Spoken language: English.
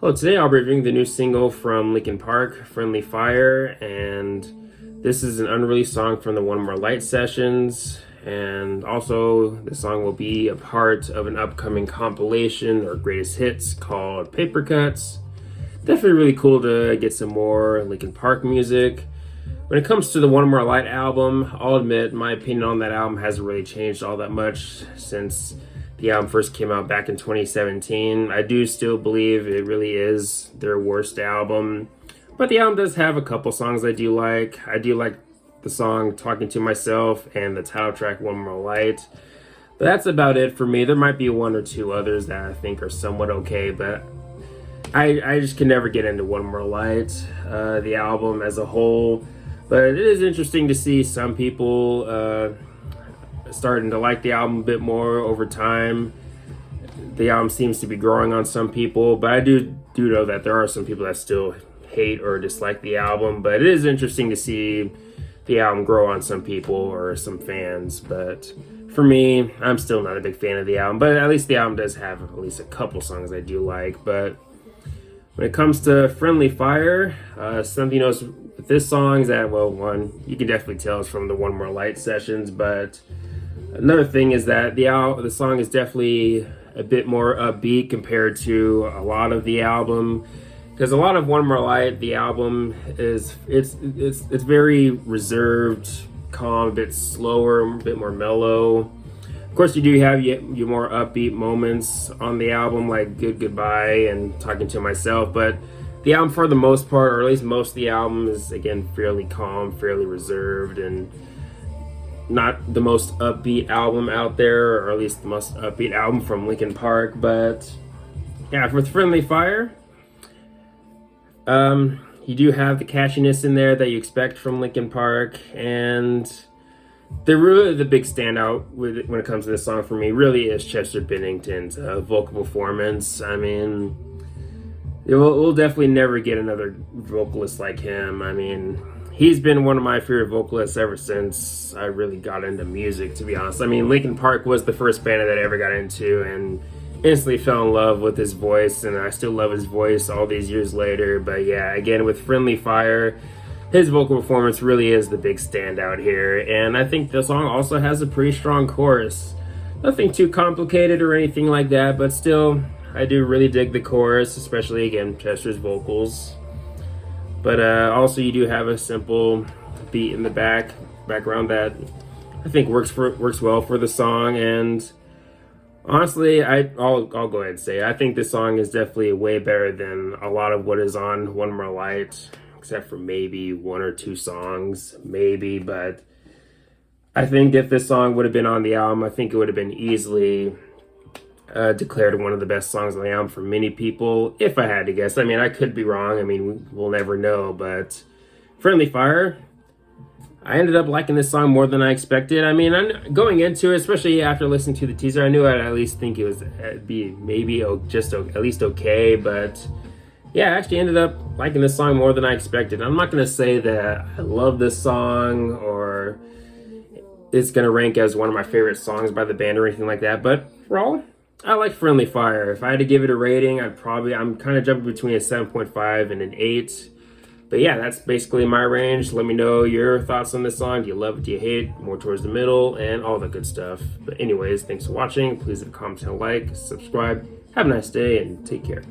Hello, today I'll be reviewing the new single from Linkin Park, Friendly Fire, and this is an unreleased song from the One More Light sessions, and also the song will be a part of an upcoming compilation or greatest hits called Paper Cuts. Definitely really cool to get some more Linkin Park music. When it comes to the One More Light album, I'll admit my opinion on that album hasn't really changed all that much since the album first came out back in 2017. I do still believe it really is their worst album, but the album does have a couple songs I do like. I do like the song Talking to Myself and the title track One More Light. But that's about it for me. There might be one or two others that I think are somewhat okay, but I just can never get into One More Light, the album as a whole. But it is interesting to see some people starting to like the album a bit more over time. The album seems to be growing on some people, but I do know that there are some people that still hate or dislike the album. But it is interesting to see the album grow on some people or some fans. But for me, I'm still not a big fan of the album, but at least the album does have at least a couple songs I do like. But when it comes to Friendly Fire, something else with this song is that, well, one, you can definitely tell it's from the One More Light sessions, but another thing is that the song is definitely a bit more upbeat compared to a lot of the album. Because a lot of One More Light, the album is it's very reserved, calm, a bit slower, a bit more mellow. Of course, you do have your more upbeat moments on the album, like Good Goodbye and Talking to Myself, but the album, for the most part, or at least most of the album, is again fairly calm, fairly reserved, and not the most upbeat album out there, or at least the most upbeat album from Linkin Park. But yeah, with Friendly Fire, you do have the catchiness in there that you expect from Linkin Park, and the big standout when it comes to this song for me really is Chester Bennington's vocal performance. I mean, we'll definitely never get another vocalist like him. I mean, he's been one of my favorite vocalists ever since I really got into music, to be honest. I mean, Linkin Park was the first band that I ever got into and instantly fell in love with his voice, and I still love his voice all these years later. But yeah, again, with Friendly Fire, his vocal performance really is the big standout here. And I think the song also has a pretty strong chorus. Nothing too complicated or anything like that, but still, I do really dig the chorus, especially, again, Chester's vocals. But also you do have a simple beat in the background that I think works well for the song. And honestly, I'll go ahead and say I think this song is definitely way better than a lot of what is on One More Light, except for maybe one or two songs, maybe. But I think if this song would have been on the album, I think it would have been easily declared one of the best songs on the album for many people, if I had to guess. I mean, I could be wrong. I mean, we'll never know. But Friendly Fire, I ended up liking this song more than I expected. I mean, going into it, especially after listening to the teaser, I knew I'd at least think it was be maybe just at least okay. But yeah, I actually ended up liking this song more than I expected. I'm not going to say that I love this song or it's going to rank as one of my favorite songs by the band or anything like that. But overall, I like Friendly Fire. If I had to give it a rating, I'm kind of jumping between a 7.5 and an 8. But yeah, that's basically my range. Let me know your thoughts on this song. Do you love it? Do you hate it? More towards the middle and all the good stuff. But anyways, thanks for watching. Please leave a comment and a like, subscribe. Have a nice day and take care.